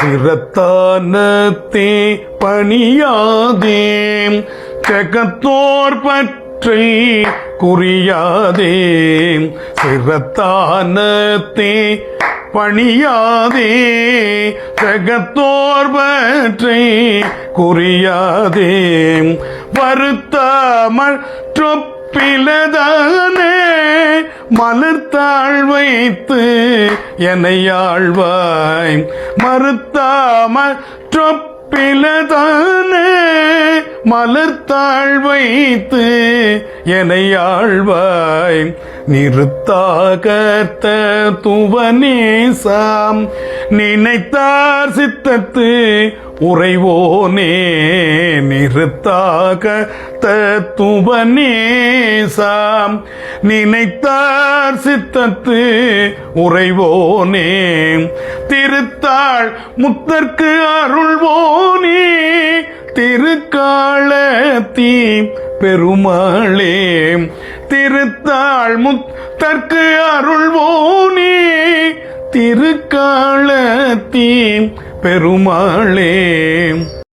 சிரத்தானத்தே பணியாதே ஜகத்தோர் பற்றி குறியாதே சிரத்தானத்தே பணியாதே ஜகத்தோர் பற்றி குறியாதே வருத்த மற்றொப்பிலதானே மலர்த்தாள் வைத்து எனையாழ்வாய் மறுத்தாம மற்றொப்பிலதானே மலர்த்தாள் வைத்து எனையாழ்வாய் நிறுத்தாகத்த துவனேசாம் நினைத்தார் சித்தத்து உறைவோனே நிறுத்தாக தத்துவனேசாம் நினைத்தார் சித்தத்து உறைவோனே திருத்தாள் முத்தற்கு அருள்வோனே திருக்காலத்தீ பெருமாளே திருத்தாள் முத்தற்கு அருள்வோனே திருக்காலத்தீ பெருமாளே